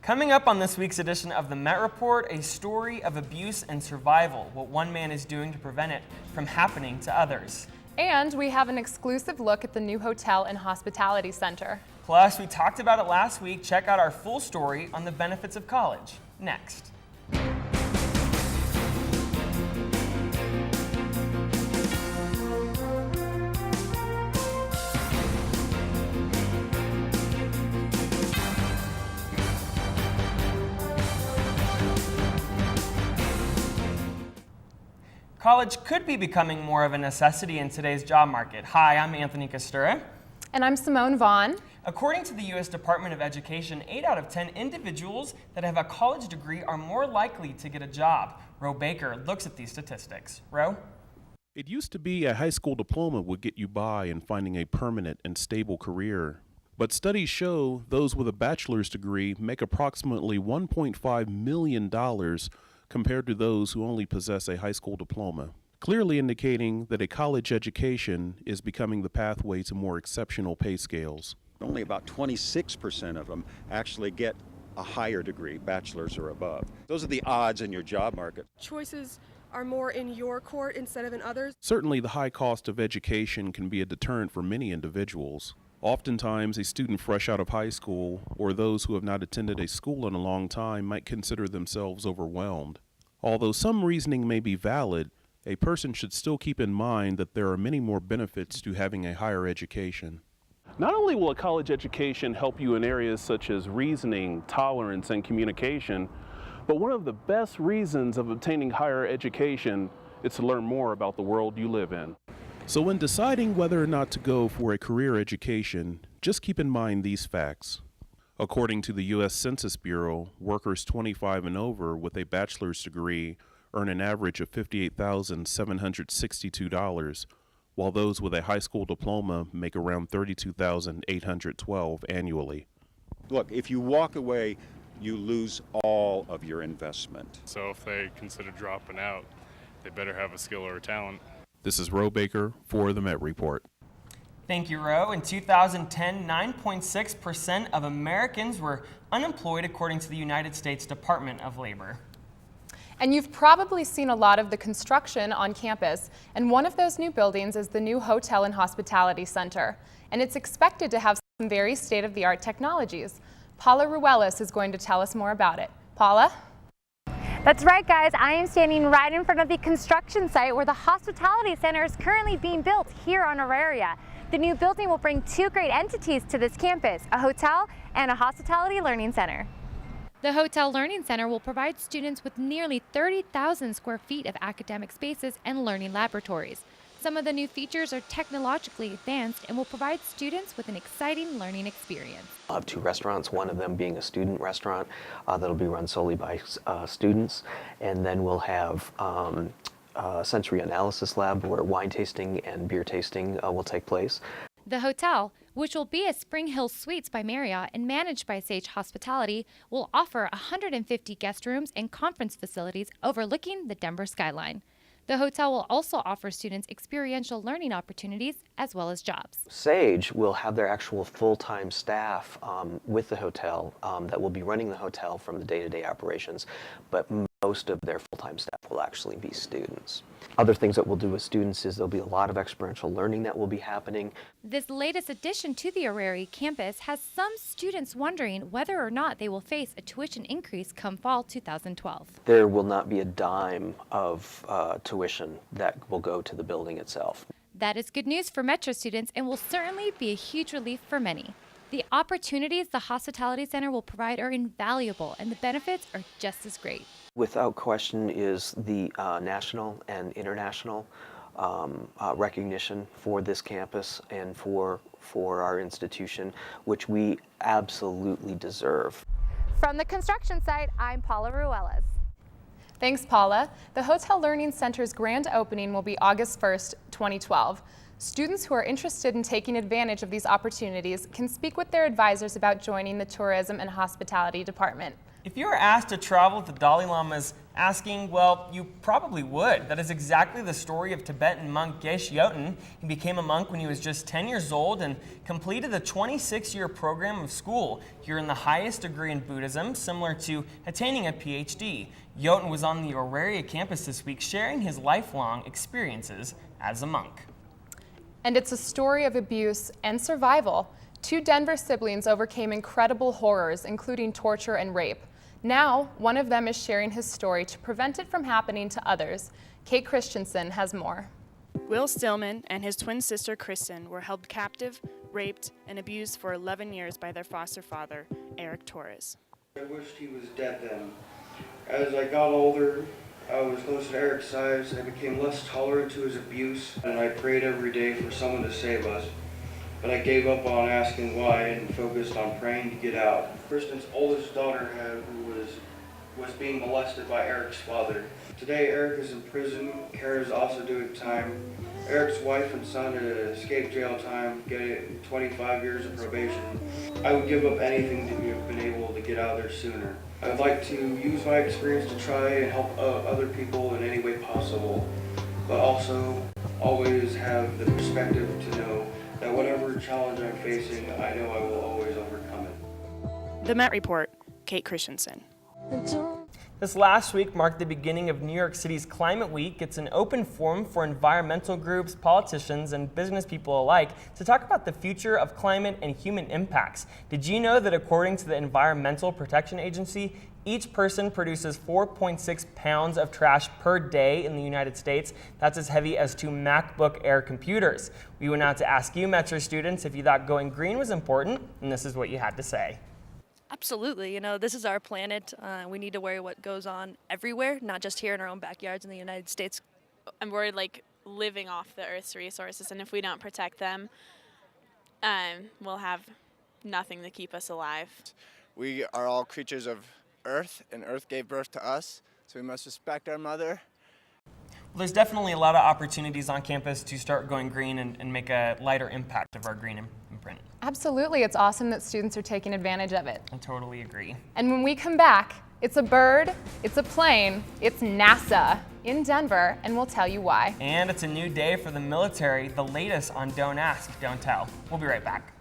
Coming up on this week's edition of the Met Report, a story of abuse and survival, what one man is doing to prevent it from happening to others. And we have an exclusive look at the new hotel and hospitality center. Plus, we talked about it last week. Check out our full story on the benefits of college, next. College could be becoming more of a necessity in today's job market. Hi, I'm Anthony Kustura. And I'm Simone Vaughn. According to the U.S. Department of Education, 8 out of 10 individuals that have a college degree are more likely to get a job. Ro Baker looks at these statistics. Ro? It used to be a high school diploma would get you by in finding a permanent and stable career. But studies show those with a bachelor's degree make approximately $1.5 million compared to those who only possess a high school diploma, clearly indicating that a college education is becoming the pathway to more exceptional pay scales. Only about 26% of them actually get a higher degree, bachelor's or above. Those are the odds in your job market. Choices are more in your court instead of in others. Certainly the high cost of education can be a deterrent for many individuals. Oftentimes, a student fresh out of high school or those who have not attended a school in a long time might consider themselves overwhelmed. Although some reasoning may be valid, a person should still keep in mind that there are many more benefits to having a higher education. Not only will a college education help you in areas such as reasoning, tolerance, and communication, but one of the best reasons of obtaining higher education is to learn more about the world you live in. So when deciding whether or not to go for a career education, just keep in mind these facts. According to the U.S. Census Bureau, workers 25 and over with a bachelor's degree earn an average of $58,762, while those with a high school diploma make around $32,812 annually. Look, if you walk away, you lose all of your investment. So if they consider dropping out, they better have a skill or a talent. This is Ro Baker for the Met Report. Thank you, Ro. In 2010, 9.6% of Americans were unemployed, according to the United States Department of Labor. And you've probably seen a lot of the construction on campus, and one of those new buildings is the new Hotel and Hospitality Center, and it's expected to have some very state-of-the-art technologies. Paula Ruelas is going to tell us more about it. Paula? That's right, guys. I am standing right in front of the construction site where the Hospitality Center is currently being built here on our area. The new building will bring two great entities to this campus, a hotel and a hospitality learning center. The Hotel Learning Center will provide students with nearly 30,000 square feet of academic spaces and learning laboratories. Some of the new features are technologically advanced and will provide students with an exciting learning experience. I'll have 2 restaurants, one of them being a student restaurant that'll be run solely by students, and then we'll have a sensory analysis lab where wine tasting and beer tasting will take place. The hotel, which will be at Spring Hill Suites by Marriott and managed by Sage Hospitality, will offer 150 guest rooms and conference facilities overlooking the Denver skyline. The hotel will also offer students experiential learning opportunities as well as jobs. Sage will have their actual full-time staff with the hotel that will be running the hotel from the day-to-day operations, but most of their full-time staff will actually be students. Other things that we'll do with students is there'll be a lot of experiential learning that will be happening. This latest addition to the Orrery campus has some students wondering whether or not they will face a tuition increase come fall 2012. There will not be a dime of tuition that will go to the building itself. That is good news for Metro students and will certainly be a huge relief for many. The opportunities the Hospitality Center will provide are invaluable and the benefits are just as great. Without question is the national and international recognition for this campus and for our institution, which we absolutely deserve. From the construction site, I'm Paula Ruelas. Thanks, Paula. The Hotel Learning Center's grand opening will be August 1st, 2012. Students who are interested in taking advantage of these opportunities can speak with their advisors about joining the Tourism and Hospitality Department. If you were asked to travel with the Dalai Lama's asking, well, you probably would. That is exactly the story of Tibetan monk Geshe Yoten. He became a monk when he was just 10 years old and completed the 26-year program of school here in the highest degree in Buddhism, similar to attaining a PhD. Yoten was on the Auraria campus this week sharing his lifelong experiences as a monk. And it's a story of abuse and survival. 2 Denver siblings overcame incredible horrors, including torture and rape. Now, one of them is sharing his story to prevent it from happening to others. Kate Christensen has more. Will Stillman and his twin sister Kristen were held captive, raped, and abused for 11 years by their foster father, Eric Torres. I wished he was dead then. As I got older, I was close to Eric's size. I became less tolerant to his abuse, and I prayed every day for someone to save us. But I gave up on asking why and focused on praying to get out. Kristen's oldest daughter who was being molested by Eric's father. Today Eric is in prison. Kara is also doing time. Eric's wife and son escaped jail time, getting 25 years of probation. I would give up anything to have been able to get out of there sooner. I would like to use my experience to try and help other people in any way possible, but also always have the perspective to know that whatever challenge I'm facing, I know I will always overcome it. The Met Report, Kate Christensen. This last week marked the beginning of New York City's Climate Week. It's an open forum for environmental groups, politicians, and business people alike to talk about the future of climate and human impacts. Did you know that according to the Environmental Protection Agency, each person produces 4.6 pounds of trash per day in the United States? That's as heavy as 2 MacBook Air computers. We went out to ask you, Metzner students, if you thought going green was important, and this is what you had to say. Absolutely. This is our planet. We need to worry what goes on everywhere, not just here in our own backyards in the United States. And we're living off the Earth's resources, and if we don't protect them, we'll have nothing to keep us alive. We are all creatures of Earth, and Earth gave birth to us, so we must respect our mother. Well, there's definitely a lot of opportunities on campus to start going green and make a lighter impact of our green imprint. Absolutely, it's awesome that students are taking advantage of it. I totally agree. And when we come back, it's a bird, it's a plane, it's NASA in Denver, and we'll tell you why. And it's a new day for the military, the latest on Don't Ask, Don't Tell. We'll be right back.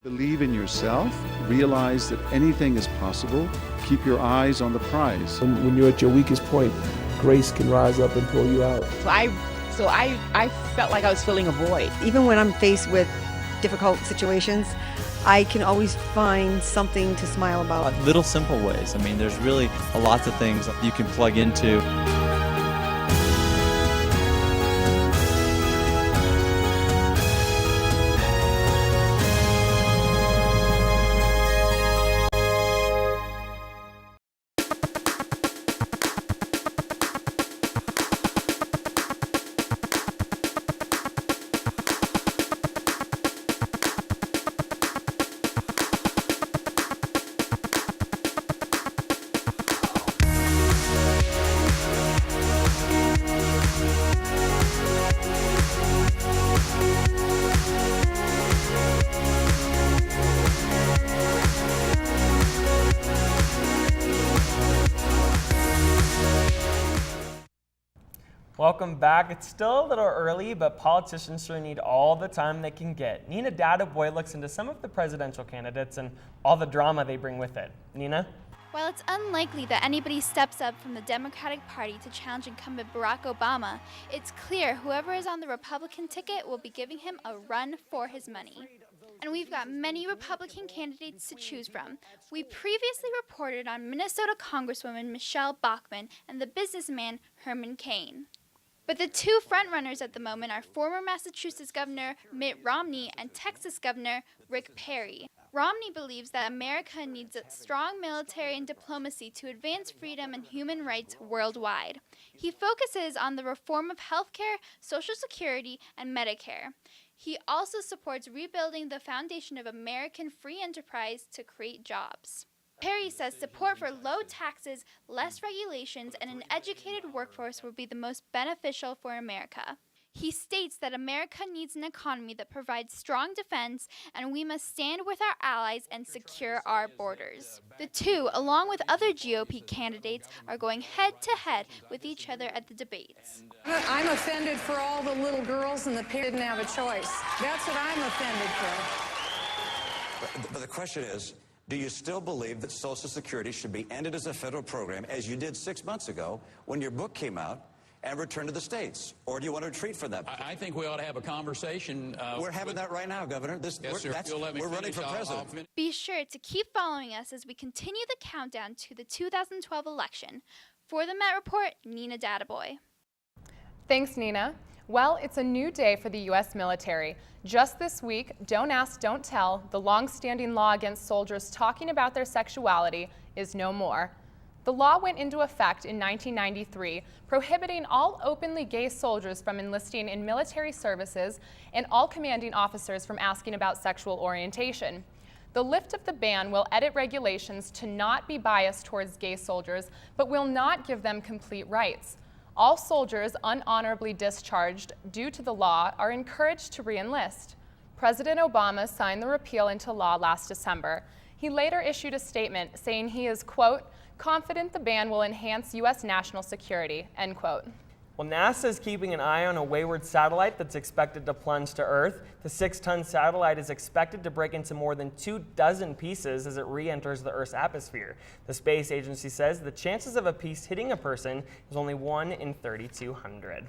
Believe in yourself, realize that anything is possible, keep your eyes on the prize. When you're at your weakest point, grace can rise up and pull you out. So I felt like I was filling a void. Even when I'm faced with difficult situations, I can always find something to smile about. Little simple ways. There's really lots of things you can plug into. Welcome back. It's still a little early, but politicians sure need all the time they can get. Nina Dadaboy looks into some of the presidential candidates and all the drama they bring with it. Nina? While it's unlikely that anybody steps up from the Democratic Party to challenge incumbent Barack Obama, it's clear whoever is on the Republican ticket will be giving him a run for his money. And we've got many Republican candidates to choose from. We previously reported on Minnesota Congresswoman Michelle Bachmann and the businessman Herman Cain. But the 2 frontrunners at the moment are former Massachusetts Governor Mitt Romney and Texas Governor Rick Perry. Romney believes that America needs a strong military and diplomacy to advance freedom and human rights worldwide. He focuses on the reform of healthcare, Social Security, and Medicare. He also supports rebuilding the foundation of American free enterprise to create jobs. Perry says support for low taxes, less regulations, and an educated workforce will be the most beneficial for America. He states that America needs an economy that provides strong defense, and we must stand with our allies and secure our borders. The two, along with other GOP candidates, are going head-to-head with each other at the debates. I'm offended for all the little girls and the parents didn't have a choice. That's what I'm offended for. But the question is, do you still believe that Social Security should be ended as a federal program, as you did 6 months ago when your book came out, and return to the states? Or do you want to retreat from that? I think we ought to have a conversation. We're having that right now, Governor. Yes, sir. We're running for president. Be sure to keep following us as we continue the countdown to the 2012 election. For the Met Report, Nina Databoy. Thanks, Nina. Well, it's a new day for the U.S. military. Just this week, Don't Ask, Don't Tell, the long-standing law against soldiers talking about their sexuality, is no more. The law went into effect in 1993, prohibiting all openly gay soldiers from enlisting in military services and all commanding officers from asking about sexual orientation. The lift of the ban will edit regulations to not be biased towards gay soldiers, but will not give them complete rights. All soldiers unhonorably discharged due to the law are encouraged to re-enlist. President Obama signed the repeal into law last December. He later issued a statement saying he is, quote, confident the ban will enhance U.S. national security, end quote. Well, NASA is keeping an eye on a wayward satellite that's expected to plunge to Earth. The 6-ton satellite is expected to break into more than 24 pieces as it re-enters the Earth's atmosphere. The space agency says the chances of a piece hitting a person is only 1 in 3,200.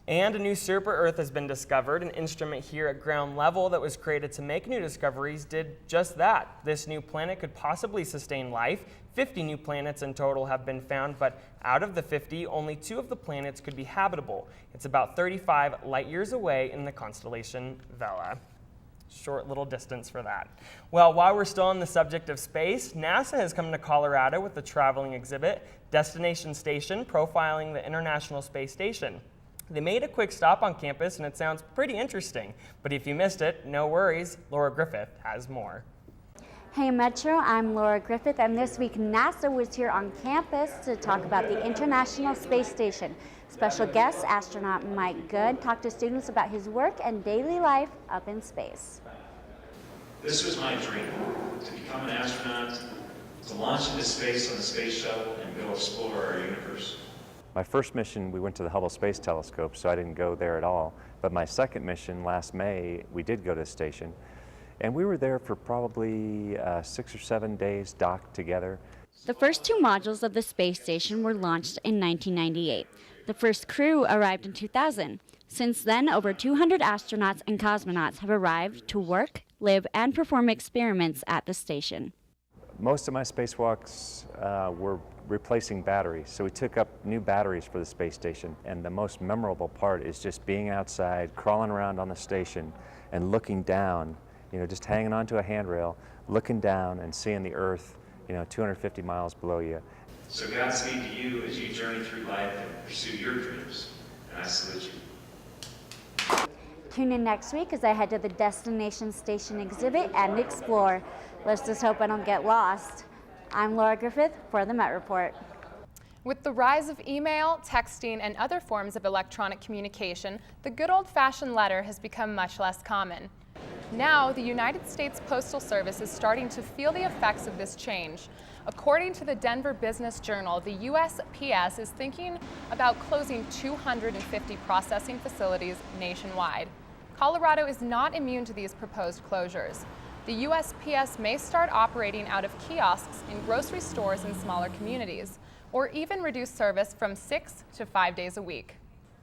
And a new super-Earth has been discovered. An instrument here at ground level that was created to make new discoveries did just that. This new planet could possibly sustain life. 50 new planets in total have been found, but out of the 50, only 2 of the planets could be habitable. It's about 35 light years away in the constellation Vela. Short little distance for that. Well, while we're still on the subject of space, NASA has come to Colorado with the traveling exhibit, Destination Station, profiling the International Space Station. They made a quick stop on campus, and it sounds pretty interesting. But if you missed it, no worries. Laura Griffith has more. Hey Metro, I'm Laura Griffith, and this week NASA was here on campus to talk about the International Space Station. Special guest, astronaut Mike Good, talked to students about his work and daily life up in space. This was my dream, to become an astronaut, to launch into space on the space shuttle and go explore our universe. My first mission, we went to the Hubble Space Telescope, so I didn't go there at all. But my second mission, last May, we did go to the station. And we were there for probably 6 or 7 days docked together. The first 2 modules of the space station were launched in 1998. The first crew arrived in 2000. Since then, over 200 astronauts and cosmonauts have arrived to work, live, and perform experiments at the station. Most of my spacewalks were replacing batteries, so we took up new batteries for the space station. And the most memorable part is just being outside, crawling around on the station, and looking down, just hanging onto a handrail, looking down and seeing the Earth, 250 miles below you. So Godspeed to you as you journey through life and pursue your dreams. And I salute you. Tune in next week as I head to the Destination Station exhibit and explore. Let's just hope I don't get lost. I'm Laura Griffith for the Met Report. With the rise of email, texting, and other forms of electronic communication, the good old-fashioned letter has become much less common. Now, the United States Postal Service is starting to feel the effects of this change. According to the Denver Business Journal, the USPS is thinking about closing 250 processing facilities nationwide. Colorado is not immune to these proposed closures. The USPS may start operating out of kiosks in grocery stores in smaller communities, or even reduce service from 6 to 5 days a week.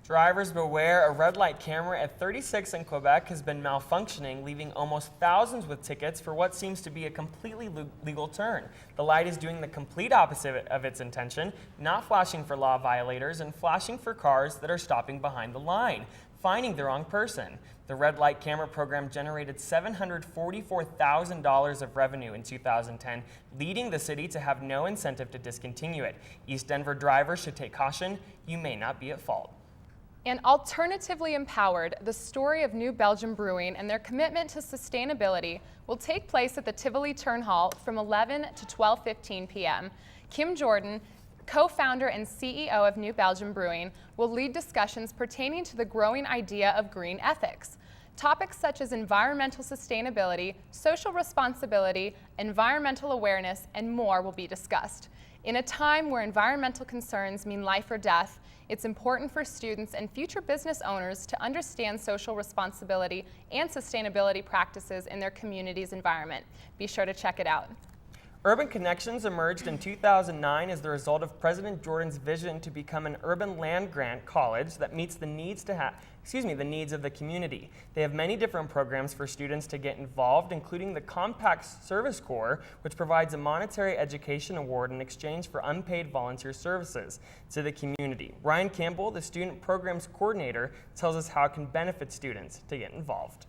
Drivers beware, a red light camera at 36 in Quebec has been malfunctioning, leaving almost thousands with tickets for what seems to be a completely legal turn. The light is doing the complete opposite of its intention, not flashing for law violators and flashing for cars that are stopping behind the line, finding the wrong person. The red light camera program generated $744,000 of revenue in 2010, leading the city to have no incentive to discontinue it. East Denver drivers should take caution. You may not be at fault. And alternatively empowered, the story of New Belgium Brewing and their commitment to sustainability will take place at the Tivoli Turn Hall from 11 to 12:15 p.m. Kim Jordan, co-founder and CEO of New Belgium Brewing, will lead discussions pertaining to the growing idea of green ethics. Topics such as environmental sustainability, social responsibility, environmental awareness, and more will be discussed. In a time where environmental concerns mean life or death, it's important for students and future business owners to understand social responsibility and sustainability practices in their community's environment. Be sure to check it out. Urban Connections emerged in 2009 as the result of President Jordan's vision to become an urban land-grant college that meets the needs the needs of the community. They have many different programs for students to get involved, including the Compact Service Corps, which provides a monetary education award in exchange for unpaid volunteer services to the community. Ryan Campbell, the student programs coordinator, tells us how it can benefit students to get involved.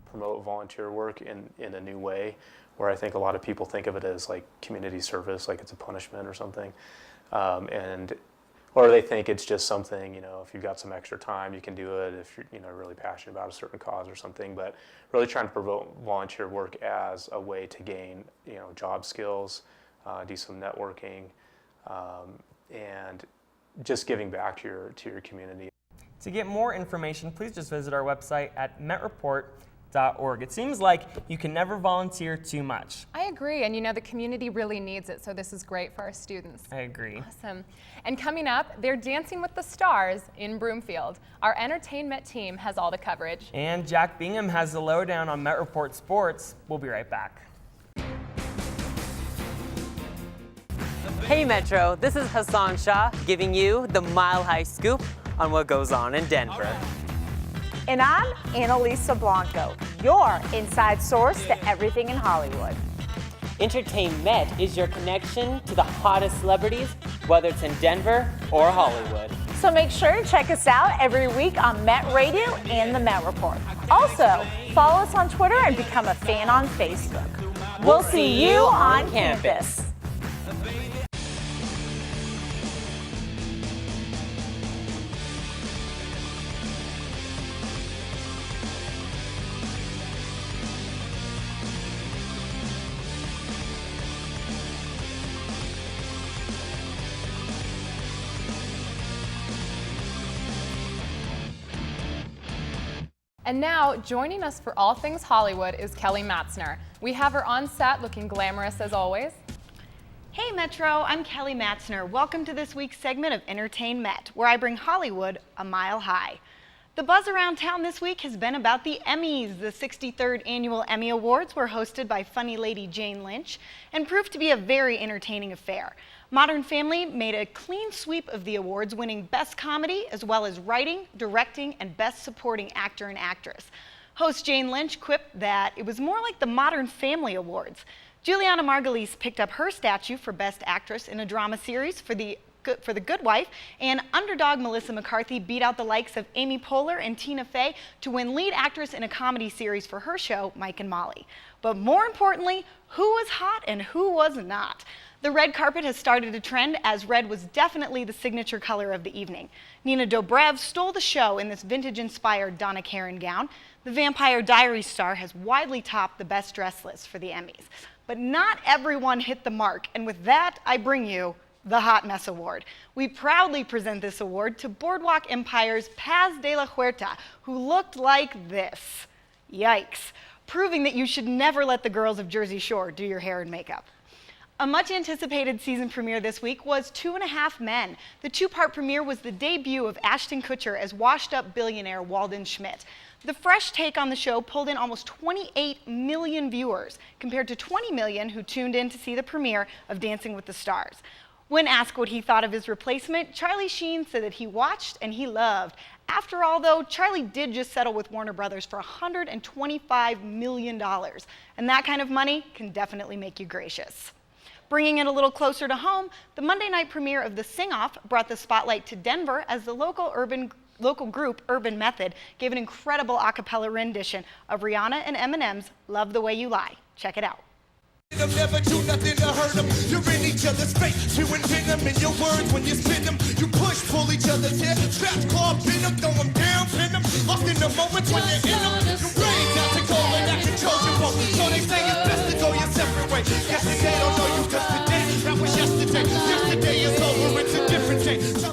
Promote volunteer work in a new way, where I think a lot of people think of it as like community service, like it's a punishment or something. Or they think it's just something, if you've got some extra time, you can do it if you're, really passionate about a certain cause or something. But really trying to promote volunteer work as a way to gain, job skills, do some networking, and just giving back to your community. To get more information, please just visit our website at metreport.org. It seems like you can never volunteer too much. I agree, and the community really needs it, so this is great for our students. I agree. Awesome. And coming up, they're Dancing with the Stars in Broomfield. Our entertainment team has all the coverage. And Jack Bingham has the lowdown on Met Report Sports. We'll be right back. Hey Metro, this is Hassan Shah giving you the Mile High Scoop on what goes on in Denver. And I'm Annalisa Blanco, your inside source to everything in Hollywood. Entertainment is your connection to the hottest celebrities, whether it's in Denver or Hollywood. So make sure to check us out every week on Met Radio and the Met Report. Also, follow us on Twitter and become a fan on Facebook. We'll see you on campus. And now, joining us for all things Hollywood is Kelly Matzner. We have her on set looking glamorous as always. Hey Metro, I'm Kelly Matzner. Welcome to this week's segment of Entertain Met, where I bring Hollywood a mile high. The buzz around town this week has been about the Emmys. The 63rd Annual Emmy Awards were hosted by funny lady Jane Lynch and proved to be a very entertaining affair. Modern Family made a clean sweep of the awards, winning Best Comedy as well as Writing, Directing, and Best Supporting Actor and Actress. Host Jane Lynch quipped that it was more like the Modern Family Awards. Juliana Margulies picked up her statue for Best Actress in a drama series for The Good Wife, and underdog Melissa McCarthy beat out the likes of Amy Poehler and Tina Fey to win lead actress in a comedy series for her show, Mike and Molly. But more importantly, who was hot and who was not? The red carpet has started a trend, as red was definitely the signature color of the evening. Nina Dobrev stole the show in this vintage-inspired Donna Karan gown. The Vampire Diaries star has widely topped the best dress list for the Emmys. But not everyone hit the mark, and with that, I bring you the Hot Mess Award. We proudly present this award to Boardwalk Empire's Paz de la Huerta, who looked like this. Yikes. Proving that you should never let the girls of Jersey Shore do your hair and makeup. A much anticipated season premiere this week was 2.5 Men. The two-part premiere was the debut of Ashton Kutcher as washed-up billionaire Walden Schmidt. The fresh take on the show pulled in almost 28 million viewers, compared to 20 million who tuned in to see the premiere of Dancing with the Stars. When asked what he thought of his replacement, Charlie Sheen said that he watched and he loved. After all, though, Charlie did just settle with Warner Brothers for $125 million, and that kind of money can definitely make you gracious. Bringing it a little closer to home, the Monday night premiere of The Sing-Off brought the spotlight to Denver as the local group Urban Method gave an incredible a cappella rendition of Rihanna and Eminem's Love the Way You Lie. Check it out. Never do nothing to hurt them. You're in each other's face. You invent them in your words when you spin them. You push, pull each other's hair. Straps, claw, pin them, throw them down, pin them. Lost in the moments when you're in them. You're ready not to go and that controls your boat. So they say it's best to go your separate way. Yesterday don't know you just today. That was yesterday. Yesterday is over. day.